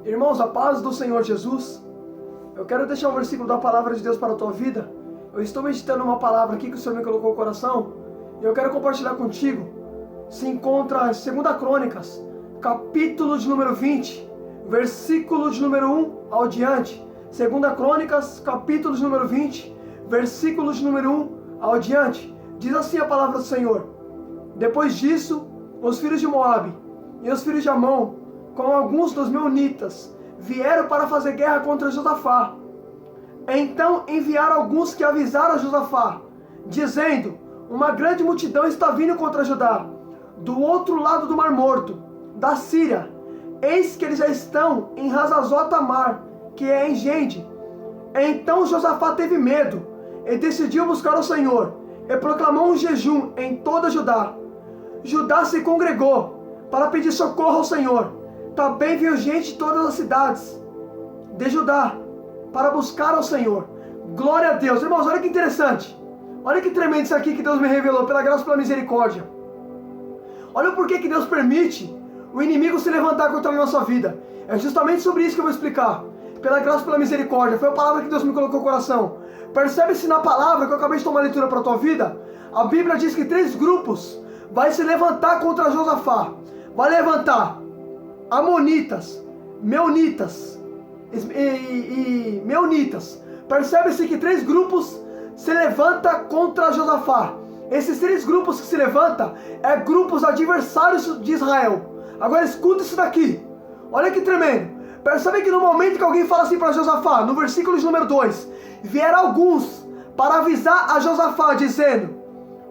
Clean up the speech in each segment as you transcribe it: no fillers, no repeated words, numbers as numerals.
Irmãos, a paz do Senhor Jesus. Eu quero deixar um versículo da palavra de Deus para a tua vida. Eu estou meditando uma palavra aqui que o Senhor me colocou no coração e eu quero compartilhar contigo. Se encontra em 2 Crônicas, capítulo de número 20, versículo de número 1 ao diante. 2 Crônicas, capítulo de número 20, versículo de número 1 ao diante. Diz assim a palavra do Senhor: Depois disso, os filhos de Moabe e os filhos de Amon, com alguns dos meunitas, vieram para fazer guerra contra Josafá. Então enviaram alguns que avisaram a Josafá, dizendo: Uma grande multidão está vindo contra Judá, do outro lado do Mar Morto, da Síria. Eis que eles já estão em Hazazot-Tamar, que é em Gede. Então Josafá teve medo e decidiu buscar o Senhor, e proclamou um jejum em toda Judá. Judá se congregou para pedir socorro ao Senhor. Também veio gente de todas as cidades de Judá para buscar ao Senhor. Glória a Deus. Irmãos, olha que interessante. Olha que tremendo isso aqui que Deus me revelou, pela graça e pela misericórdia. Olha o porquê que Deus permite o inimigo se levantar contra a nossa vida. É justamente sobre isso que eu vou explicar. Pela graça e pela misericórdia. Foi a palavra que Deus me colocou no coração. Percebe-se na palavra que eu acabei de tomar a leitura para a tua vida? A Bíblia diz que 3 grupos vai se levantar contra Josafá. Vai levantar Amonitas, Meunitas e Meunitas. Percebe-se que 3 grupos se levantam contra Josafá. Esses 3 grupos que se levantam é grupos adversários de Israel. Agora escuta isso daqui. Olha que tremendo. Percebe que no momento que alguém fala assim para Josafá, no versículo de número 2, vieram alguns para avisar a Josafá, dizendo: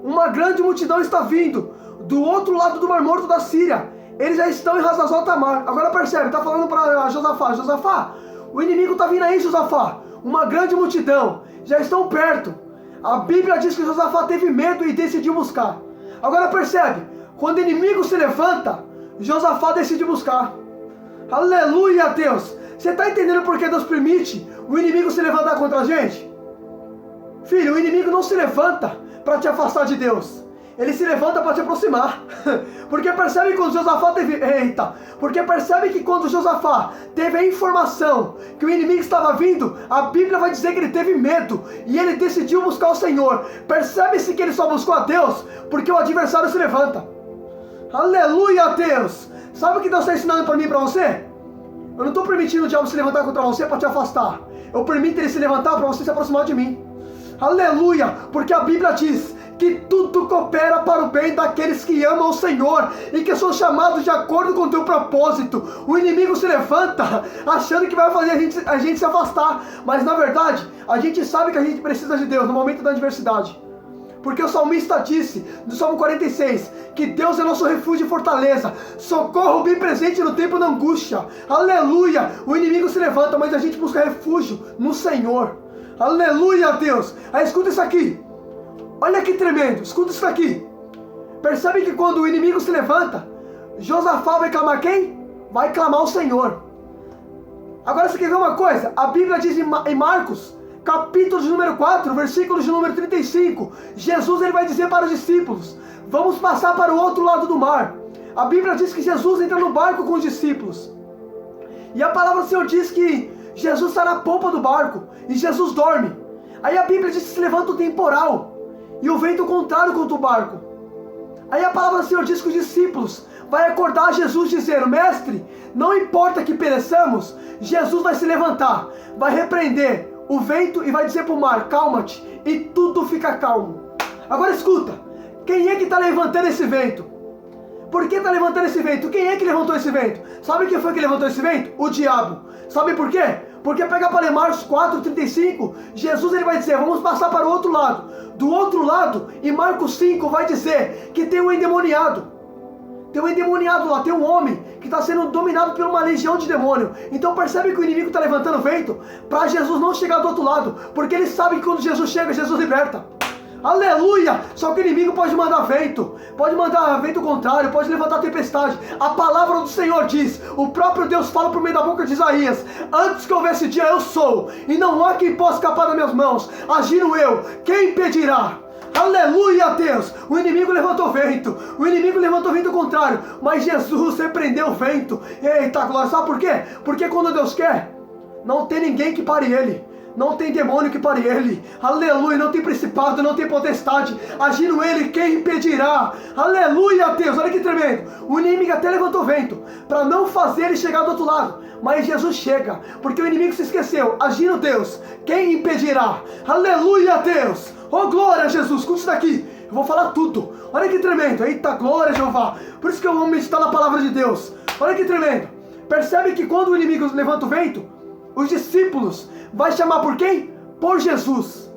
Uma grande multidão está vindo do outro lado do Mar Morto da Síria. Eles já estão em Hazazot-Tamar. Agora percebe, está falando para Josafá: Josafá, o inimigo está vindo aí, Josafá. Uma grande multidão, já estão perto. A Bíblia diz que Josafá teve medo e decidiu buscar. Agora percebe, quando o inimigo se levanta, Josafá decide buscar. Aleluia, Deus. Você está entendendo por que Deus permite o inimigo se levantar contra a gente? Filho, o inimigo não se levanta para te afastar de Deus. Ele se levanta para te aproximar. Porque percebe quando Josafá teve... Porque percebe que quando Josafá teve a informação que o inimigo estava vindo, a Bíblia vai dizer que ele teve medo e ele decidiu buscar o Senhor. Percebe-se que ele só buscou a Deus porque o adversário se levanta. Aleluia, Deus. Sabe o que Deus está ensinando para mim e para você? Eu não estou permitindo o diabo se levantar contra você para te afastar. Eu permito ele se levantar para você se aproximar de mim. Aleluia, porque a Bíblia diz que tudo coopera para o bem daqueles que amam o Senhor e que são chamados de acordo com o teu propósito. O inimigo se levanta achando que vai fazer a gente se afastar, mas na verdade a gente sabe que a gente precisa de Deus no momento da adversidade. Porque o salmista disse, no Salmo 46, que Deus é nosso refúgio e fortaleza, socorro bem presente no tempo da angústia. Aleluia, o inimigo se levanta, mas a gente busca refúgio no Senhor. Aleluia, Deus. Aí escuta isso aqui. Olha que tremendo, escuta isso daqui. Percebe que quando o inimigo se levanta, Josafá vai clamar quem? Vai clamar o Senhor. Agora você quer ver uma coisa? A Bíblia diz em Marcos, capítulo de número 4, versículo de número 35, Jesus ele vai dizer para os discípulos: Vamos passar para o outro lado do mar. A Bíblia diz que Jesus entra no barco com os discípulos. E a palavra do Senhor diz que Jesus está na polpa do barco e Jesus dorme. Aí a Bíblia diz que se levanta o temporal e o vento contrário contra o barco. Aí a palavra do Senhor diz que os discípulos vai acordar Jesus dizendo: Mestre, não importa que pereçamos, Jesus vai se levantar, vai repreender o vento e vai dizer para o mar: calma-te, e tudo fica calmo. Agora escuta, quem é que está levantando esse vento? Por que está levantando esse vento? Quem é que levantou esse vento? Sabe quem foi que levantou esse vento? O diabo. Sabe por quê? Porque pega para ler Marcos 4:35, Jesus ele vai dizer: vamos passar para o outro lado. Do outro lado, em Marcos 5 vai dizer que tem um endemoniado. Tem um endemoniado lá, tem um homem que está sendo dominado por uma legião de demônio. Então percebe que o inimigo está levantando vento para Jesus não chegar do outro lado, porque ele sabe que quando Jesus chega, Jesus liberta. Aleluia! Só que o inimigo pode mandar vento contrário, pode levantar tempestade. A palavra do Senhor diz, o próprio Deus fala por meio da boca de Isaías: antes que houvesse dia eu sou, e não há quem possa escapar das minhas mãos. Agindo eu, quem impedirá? Aleluia, Deus! O inimigo levantou vento. O inimigo levantou vento contrário. Mas Jesus repreendeu o vento. Eita, glória! Sabe por quê? Porque quando Deus quer, não tem ninguém que pare Ele. Não tem demônio que pare Ele. Aleluia! Não tem principado, não tem potestade. Agindo Ele, quem impedirá? Aleluia, Deus! Olha que tremendo! O inimigo até levantou vento para não fazer Ele chegar do outro lado. Mas Jesus chega, porque o inimigo se esqueceu. Agindo Deus, quem impedirá? Aleluia, Deus! Oh, glória a Jesus! Escuta isso daqui. Eu vou falar tudo. Olha que tremendo. Eita, glória, Jeová. Por isso que eu vou meditar na palavra de Deus. Olha que tremendo. Percebe que quando o inimigo levanta o vento, os discípulos vai chamar por quem? Por Jesus.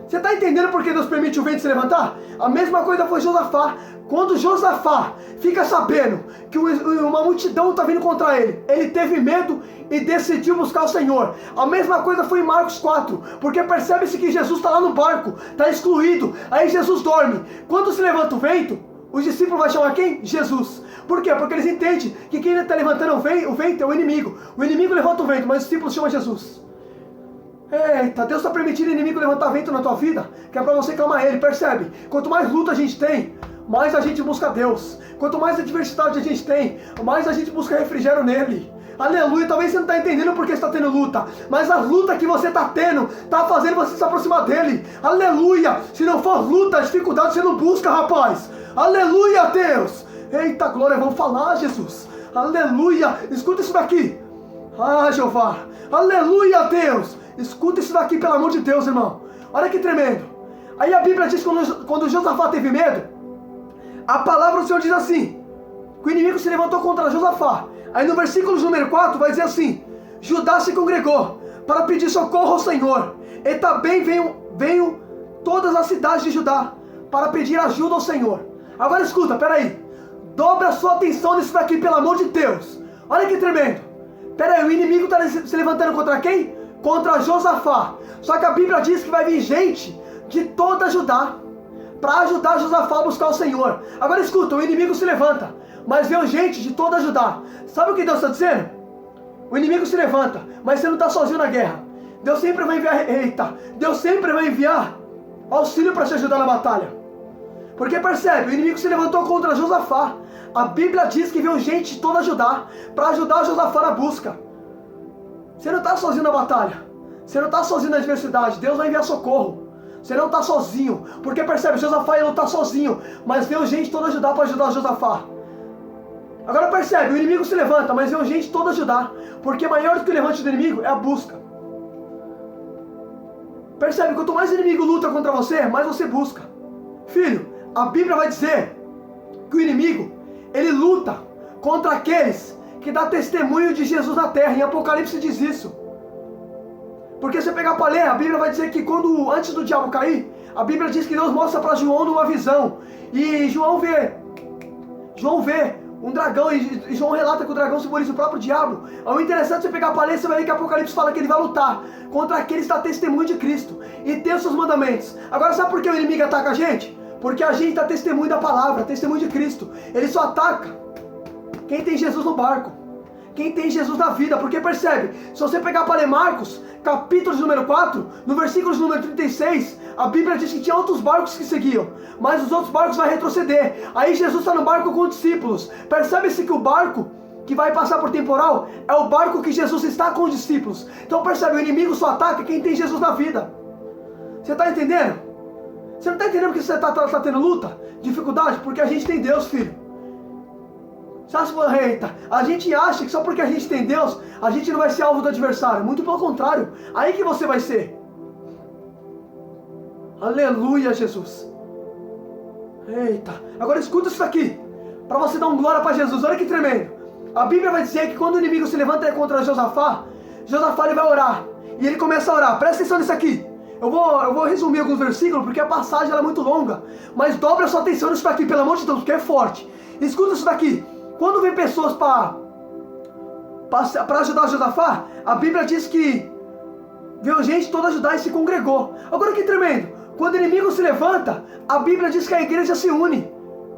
Você está entendendo por que Deus permite o vento se levantar? A mesma coisa foi Josafá. Quando Josafá fica sabendo que uma multidão está vindo contra ele, ele teve medo e decidiu buscar o Senhor. A mesma coisa foi em Marcos 4, porque percebe-se que Jesus está lá no barco, está excluído, aí Jesus dorme. Quando se levanta o vento, os discípulos vão chamar quem? Jesus. Por quê? Porque eles entendem que quem está levantando o vento é o inimigo. O inimigo levanta o vento, mas os discípulos chamam Jesus. Eita, Deus está permitindo o inimigo levantar vento na tua vida, que é para você clamar Ele, percebe? Quanto mais luta a gente tem, mais a gente busca Deus. Quanto mais adversidade a gente tem, mais a gente busca refrigério nele. Aleluia, talvez você não está entendendo porque está tendo luta, mas a luta que você está tendo, está fazendo você se aproximar dele. Aleluia, se não for luta, dificuldade, você não busca, rapaz. Aleluia, Deus. Eita, glória, vamos falar, Jesus. Aleluia, escuta isso daqui. Ah, Jeová. Aleluia, Deus. Escuta isso daqui, pelo amor de Deus, irmão. Olha que tremendo. Aí a Bíblia diz que quando Josafá teve medo, a palavra do Senhor diz assim, que o inimigo se levantou contra Josafá. Aí no versículo número 4 vai dizer assim, Judá se congregou para pedir socorro ao Senhor. E também veio todas as cidades de Judá para pedir ajuda ao Senhor. Agora escuta, peraí. Dobra a sua atenção nisso daqui, pelo amor de Deus. Olha que tremendo. Peraí, o inimigo está se levantando contra quem? Contra Josafá. Só que a Bíblia diz que vai vir gente de toda Judá para ajudar Josafá a buscar o Senhor. Agora escuta, o inimigo se levanta, mas veio gente de toda Judá. Sabe o que Deus está dizendo? O inimigo se levanta, mas você não está sozinho na guerra. Deus sempre vai enviar, Deus sempre vai enviar auxílio para te ajudar na batalha. Porque percebe, o inimigo se levantou contra Josafá. A Bíblia diz que veio gente de toda Judá para ajudar Josafá na busca. Você não está sozinho na batalha. Você não está sozinho na adversidade. Deus vai enviar socorro. Você não está sozinho. Porque percebe, Josafá não está sozinho. Mas veio gente toda Judá para ajudar Josafá. Agora percebe, o inimigo se levanta, mas veio gente toda Judá. Porque maior do que o levante do inimigo é a busca. Percebe, quanto mais o inimigo luta contra você, mais você busca. Filho, a Bíblia vai dizer que o inimigo, ele luta contra aqueles que dá testemunho de Jesus na terra. Em Apocalipse diz isso. Porque se você pegar para ler, a Bíblia vai dizer que antes do diabo cair, a Bíblia diz que Deus mostra para João numa visão. E João vê um dragão, e João relata que o dragão simboliza o próprio diabo. O interessante é você pegar para ler, você vai ver que Apocalipse fala que ele vai lutar contra aqueles que dá testemunho de Cristo e tem os seus mandamentos. Agora sabe por que o inimigo ataca a gente? Porque a gente dá testemunho da palavra, testemunho de Cristo. Ele só ataca quem tem Jesus no barco, quem tem Jesus na vida. Porque percebe, se você pegar para ler Marcos, capítulo número 4, no versículo número 36, a Bíblia diz que tinha outros barcos que seguiam, mas os outros barcos vão retroceder. Aí Jesus está no barco com os discípulos. Percebe-se que o barco que vai passar por temporal é o barco que Jesus está com os discípulos. Então percebe, o inimigo só ataca quem tem Jesus na vida. Você está entendendo? Você não está entendendo que você está tendo luta, dificuldade? Porque a gente tem Deus, filho. A gente acha que só porque a gente tem Deus, a gente não vai ser alvo do adversário. Muito pelo contrário, aí que você vai ser. Aleluia, Jesus. Eita, agora escuta isso aqui, para você dar glória para Jesus. Olha que tremendo. A Bíblia vai dizer que quando o inimigo se levanta contra Josafá, ele vai orar. E ele começa a orar. Presta atenção nisso aqui. Eu vou resumir alguns versículos, porque a passagem ela é muito longa. Mas dobra a sua atenção nisso daqui, pelo amor de Deus, porque é forte. Escuta isso daqui. Quando vem pessoas para ajudar Josafá, a Bíblia diz que veio gente toda ajudar e se congregou. Agora que tremendo. Quando o inimigo se levanta, a Bíblia diz que a igreja se une.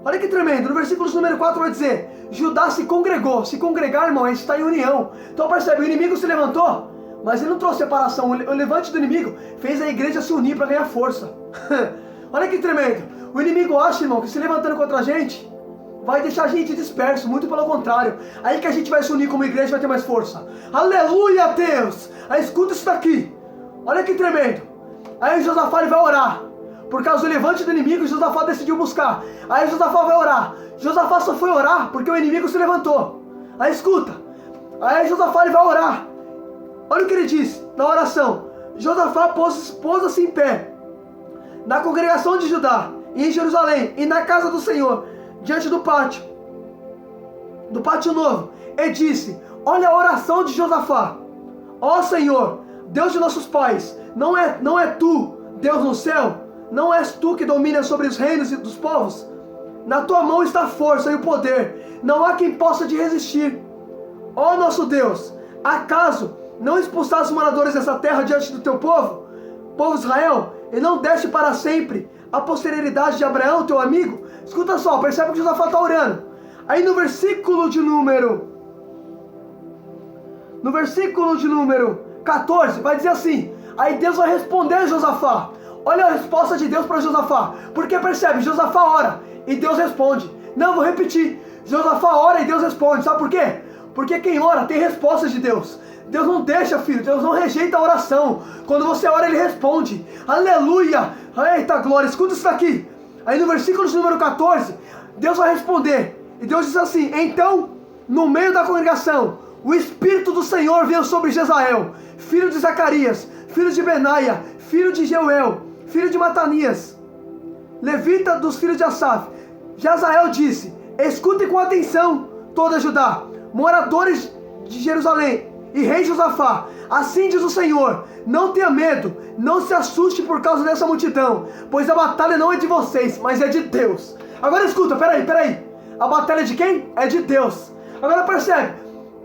Olha que tremendo. No versículo número 4 vai dizer, Judá se congregou. Se congregar, irmão, é estar em união. Então percebe, o inimigo se levantou, mas ele não trouxe separação. O levante do inimigo fez a igreja se unir para ganhar força. Olha que tremendo. O inimigo acha, irmão, que se levantando contra a gente vai deixar a gente disperso, muito pelo contrário. Aí que a gente vai se unir como igreja e vai ter mais força. Aleluia, Deus! Aí escuta isso daqui. Olha que tremendo. Aí Josafá ele vai orar. Por causa do levante do inimigo, Josafá decidiu buscar. Aí Josafá vai orar. Josafá só foi orar porque o inimigo se levantou. Aí escuta. Aí Josafá ele vai orar. Olha o que ele diz na oração. Josafá pôs-se em pé na congregação de Judá, em Jerusalém, e na casa do Senhor, diante do pátio novo, e disse: olha a oração de Josafá. Ó Senhor, Deus de nossos pais, não é tu, Deus no céu? Não és tu que dominas sobre os reinos e dos povos? Na tua mão está a força e o poder, não há quem possa te resistir. Ó nosso Deus, acaso não expulsaste os moradores dessa terra diante do teu povo Israel, e não deste para sempre a posterioridade de Abraão, teu amigo? Escuta só, percebe que Josafá está orando. Aí no versículo de número 14, vai dizer assim: aí Deus vai responder a Josafá. Olha a resposta de Deus para Josafá. Porque percebe, Josafá ora e Deus responde. Não, vou repetir. Josafá ora e Deus responde. Sabe por quê? Porque quem ora tem respostas de Deus. Deus não deixa, filho. Deus não rejeita a oração. Quando você ora, Ele responde. Aleluia. Eita glória. Escuta isso daqui. Aí no versículo de número 14, Deus vai responder. E Deus diz assim: então, no meio da congregação, o Espírito do Senhor veio sobre Jezael, filho de Zacarias, filho de Benaia, filho de Jeuel, filho de Matanias, levita dos filhos de Asaf. Jezael disse: escutem com atenção toda Judá, moradores de Jerusalém e rei Josafá. Assim diz o Senhor: não tenha medo, não se assuste por causa dessa multidão, pois a batalha não é de vocês, mas é de Deus. Agora escuta, peraí. A batalha é de quem? É de Deus. Agora percebe,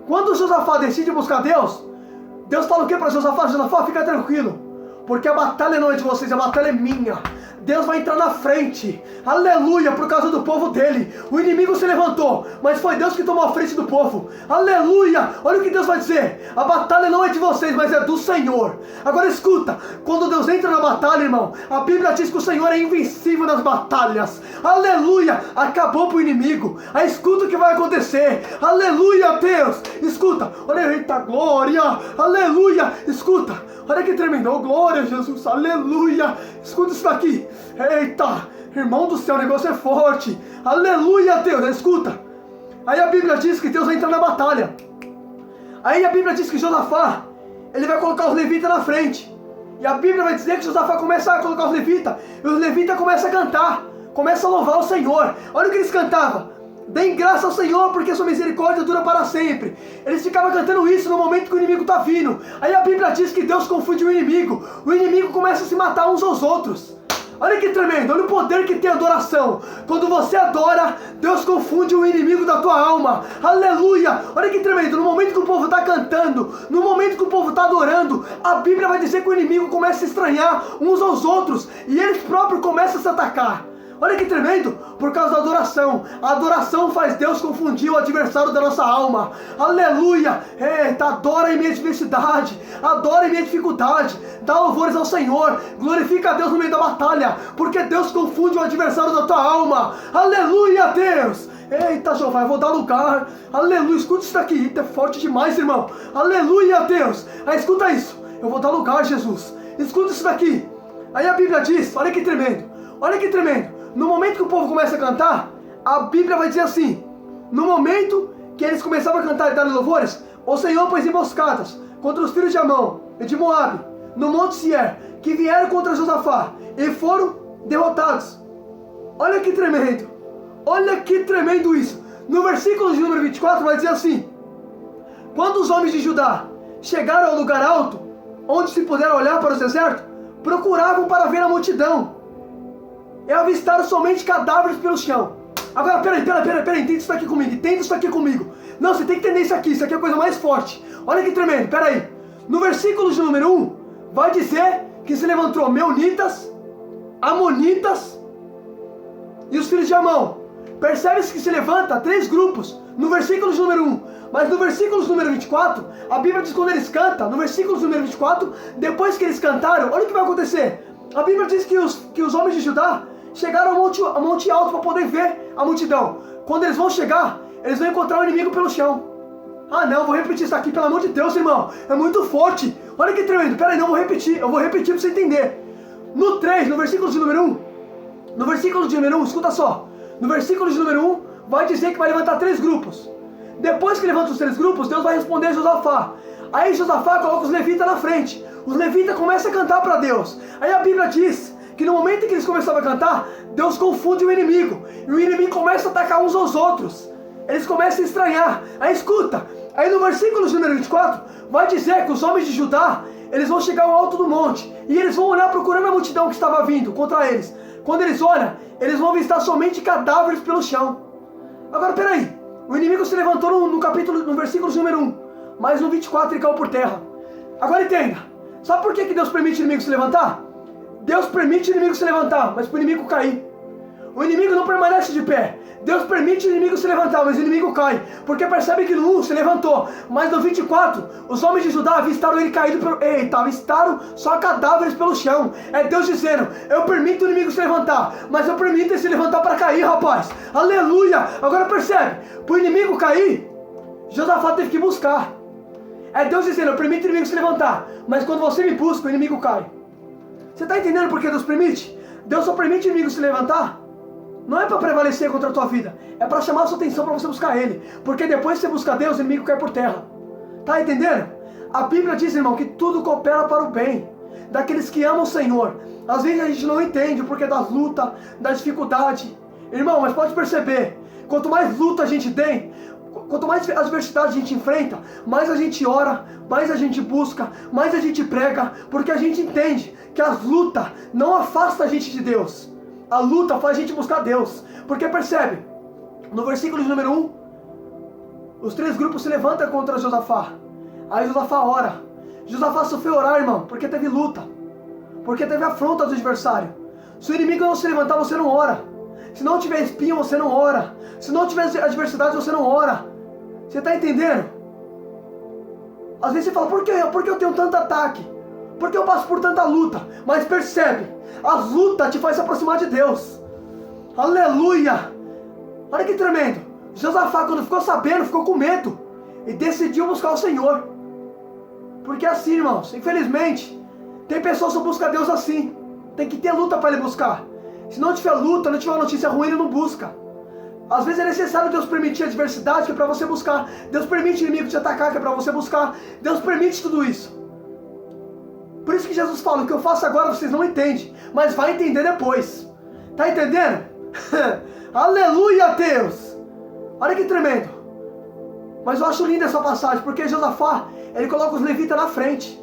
quando Josafá decide buscar Deus, Deus fala o que para Josafá? Josafá, fica tranquilo, porque a batalha não é de vocês, a batalha é minha. Deus vai entrar na frente, aleluia, por causa do povo dele. O inimigo se levantou, mas foi Deus que tomou a frente do povo, aleluia. Olha o que Deus vai dizer: a batalha não é de vocês, mas é do Senhor. Agora escuta, quando Deus entra na batalha, irmão, a Bíblia diz que o Senhor é invencível nas batalhas, aleluia. Acabou pro inimigo. Aí escuta o que vai acontecer, aleluia, Deus. Escuta, olha, eita glória, aleluia. Escuta, olha que tremendo, oh, glória a Jesus, aleluia. Escuta isso daqui. Eita, irmão do céu, o negócio é forte. Aleluia, Deus. Escuta. Aí a Bíblia diz que Deus vai entrar na batalha. Aí a Bíblia diz que Josafá, ele vai colocar os levitas na frente. E a Bíblia vai dizer que Josafá começa a colocar os levitas. E os levitas começam a cantar, começam a louvar o Senhor. Olha o que eles cantavam: deem graça ao Senhor, porque sua misericórdia dura para sempre. Eles ficavam cantando isso no momento que o inimigo está vindo. Aí a Bíblia diz que Deus confunde o inimigo. O inimigo começa a se matar uns aos outros. Olha que tremendo, olha o poder que tem a adoração. Quando você adora, Deus confunde o inimigo da tua alma. Aleluia, olha que tremendo. No momento que o povo está cantando, no momento que o povo está adorando, a Bíblia vai dizer que o inimigo começa a se estranhar uns aos outros, e eles próprios começam a se atacar. Olha que tremendo, por causa da adoração. A adoração faz Deus confundir o adversário da nossa alma. Aleluia. Eita, adora em minha adversidade, adora em minha dificuldade, dá louvores ao Senhor, glorifica a Deus no meio da batalha, porque Deus confunde o adversário da tua alma. Aleluia, Deus. Eita, Jeová, eu vou dar lugar. Aleluia, escuta isso daqui, eita, é forte demais, irmão. Aleluia, Deus. Aí escuta isso, eu vou dar lugar, Jesus. Escuta isso daqui. Aí a Bíblia diz, olha que tremendo, olha que tremendo. No momento que o povo começa a cantar, a Bíblia vai dizer assim: no momento que eles começavam a cantar e dar louvores, o Senhor pôs emboscadas contra os filhos de Amon e de Moabe, no monte Sier, que vieram contra Josafá, e foram derrotados. Olha que tremendo isso. No versículo de número 24 vai dizer assim: quando os homens de Judá chegaram ao lugar alto, onde se puderam olhar para o deserto, procuravam para ver a multidão, e avistaram somente cadáveres pelo chão. Agora, peraí, entenda isso aqui comigo, Não, você tem que entender isso aqui é a coisa mais forte. Olha que tremendo, peraí. No versículo de número 1, vai dizer que se levantou Meunitas, Amonitas e os filhos de Amon. Percebe-se que se levanta 3 grupos no versículo de número 1. Mas no versículo de número 24, a Bíblia diz que quando eles cantam, no versículo de número 24, depois que eles cantaram, olha o que vai acontecer. A Bíblia diz que os homens de Judá chegaram ao monte alto para poder ver a multidão. Quando eles vão chegar, eles vão encontrar o inimigo pelo chão. Ah não, vou repetir isso aqui, pelo amor de Deus, irmão. É muito forte. Olha que tremendo. Pera aí, não, eu vou repetir para você entender. No 3, no versículo de número 1, escuta só. No versículo de número 1, vai dizer que vai levantar 3 grupos. Depois que levanta os 3 grupos, Deus vai responder a Josafá. Aí Josafá coloca os levitas na frente. Os levitas começam a cantar para Deus. Aí a Bíblia diz que no momento em que eles começavam a cantar, Deus confunde o inimigo. E o inimigo começa a atacar uns aos outros. Eles começam a estranhar. Aí escuta. Aí no versículo de número 24, vai dizer que os homens de Judá, eles vão chegar ao alto do monte. E eles vão olhar procurando a multidão que estava vindo contra eles. Quando eles olham, eles vão avistar somente cadáveres pelo chão. Agora peraí. O inimigo se levantou no versículo de número 1. Mas no 24 ele caiu por terra. Agora entenda. Sabe por que Deus permite o inimigo se levantar? Deus permite o inimigo se levantar, mas para o inimigo cair. O inimigo não permanece de pé. Deus permite o inimigo se levantar, mas o inimigo cai. Porque percebe que no 1 se levantou, mas no 24, os homens de Judá avistaram ele caído. Avistaram só cadáveres pelo chão. É Deus dizendo, eu permito o inimigo se levantar, mas eu permito ele se levantar para cair, rapaz. Aleluia! Agora percebe, para o inimigo cair, Josafá teve que buscar. É Deus dizendo, eu permito o inimigo se levantar, mas quando você me busca, o inimigo cai. Você está entendendo por que Deus permite? Deus só permite o inimigo se levantar. Não é para prevalecer contra a tua vida. É para chamar a sua atenção para você buscar Ele. Porque depois que você busca Deus, o inimigo cai por terra. Tá entendendo? A Bíblia diz, irmão, que tudo coopera para o bem daqueles que amam o Senhor. Às vezes a gente não entende o porquê das lutas, da dificuldade. Irmão, mas pode perceber. Quanto mais luta a gente tem, quanto mais adversidade a gente enfrenta, mais a gente ora, mais a gente busca, mais a gente prega. Porque a gente entende que as lutas não afastam a gente de Deus. A luta faz a gente buscar Deus. Porque percebe, no versículo de número 1, os 3 grupos se levantam contra Josafá. Aí Josafá ora. Josafá sofreu orar, irmão, porque teve luta. Porque teve afronta do adversário. Se o inimigo não se levantar, você não ora. Se não tiver espinho, você não ora. Se não tiver adversidade, você não ora. Você está entendendo? Às vezes você fala, por que eu tenho tanto ataque? Por que eu passo por tanta luta? Mas percebe, as lutas te fazem se aproximar de Deus. Aleluia! Olha que tremendo. Josafá, quando ficou sabendo, ficou com medo. E decidiu buscar o Senhor. Porque assim, irmãos, infelizmente, tem pessoas que buscam Deus assim. Tem que ter luta para ele buscar. Se não tiver luta, não tiver uma notícia ruim, ele não busca. Às vezes é necessário Deus permitir a adversidade, que é para você buscar. Deus permite o inimigo te atacar, que é para você buscar. Deus permite tudo isso. Por isso que Jesus fala, o que eu faço agora vocês não entendem, mas vai entender depois. Tá entendendo? Aleluia, Deus! Olha que tremendo. Mas eu acho linda essa passagem, porque Josafá, ele coloca os levitas na frente.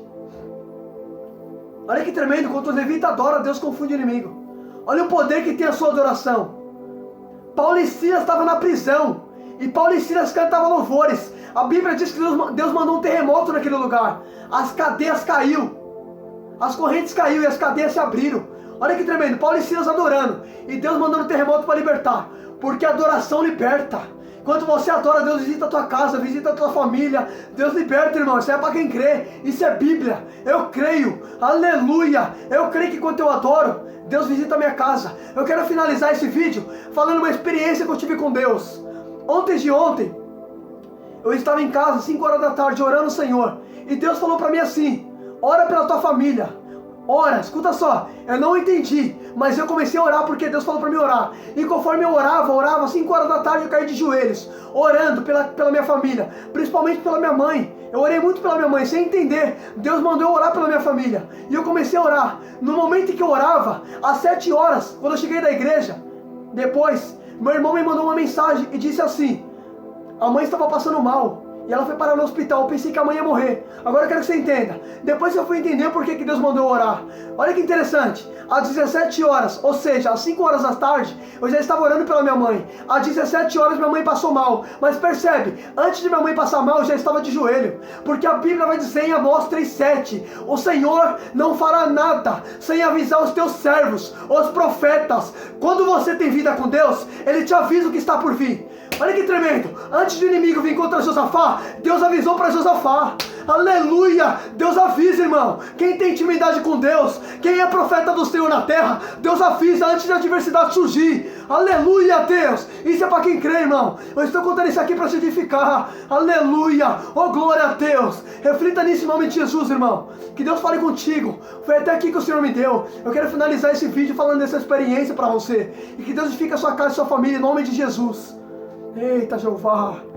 Olha que tremendo, quando os levitas adoram, Deus confunde o inimigo. Olha o poder que tem a sua adoração. Paulo e Silas estavam na prisão, e Paulo e Silas cantavam louvores. A Bíblia diz que Deus mandou um terremoto naquele lugar. As cadeias caíram. As correntes caíram e as cadeias se abriram. Olha que tremendo, Paulo e Silas adorando. E Deus mandando um terremoto para libertar. Porque a adoração liberta. Quando você adora, Deus visita a tua casa, visita a tua família. Deus liberta, irmão. Isso é para quem crê. Isso é Bíblia. Eu creio. Aleluia. Eu creio que quando eu adoro, Deus visita a minha casa. Eu quero finalizar esse vídeo falando uma experiência que eu tive com Deus. Ontem, eu estava em casa, 5 horas da tarde, orando ao Senhor. E Deus falou para mim assim, ora pela tua família. Ora, escuta só, eu não entendi, mas eu comecei a orar porque Deus falou para mim orar. E conforme eu orava, 5 horas da tarde eu caí de joelhos, orando pela minha família, principalmente pela minha mãe. Eu orei muito pela minha mãe, sem entender. Deus mandou eu orar pela minha família. E eu comecei a orar. No momento em que eu orava, às 7 horas, quando eu cheguei da igreja, depois, meu irmão me mandou uma mensagem e disse assim, a mãe estava passando mal. E ela foi parar no hospital, eu pensei que a mãe ia morrer. Agora eu quero que você entenda. Depois eu fui entender por que Deus mandou eu orar. Olha que interessante. Às 17 horas, ou seja, às 5 horas da tarde, eu já estava orando pela minha mãe. Às 17 horas minha mãe passou mal. Mas percebe, antes de minha mãe passar mal, eu já estava de joelho. Porque a Bíblia vai dizer em Amós 3,7, o Senhor não fará nada sem avisar os teus servos, os profetas. Quando você tem vida com Deus, Ele te avisa o que está por vir. Olha que tremendo. Antes do inimigo vir contra Josafá, Deus avisou para Josafá. Aleluia! Deus avisa, irmão. Quem tem intimidade com Deus, quem é profeta do Senhor na terra, Deus avisa antes da adversidade surgir. Aleluia, Deus! Isso é para quem crê, irmão. Eu estou contando isso aqui para te edificar. Aleluia! Oh, glória a Deus! Reflita nisso em nome de Jesus, irmão. Que Deus fale contigo. Foi até aqui que o Senhor me deu. Eu quero finalizar esse vídeo falando dessa experiência para você. E que Deus edifique a sua casa e a sua família em nome de Jesus. Eita, Jeová!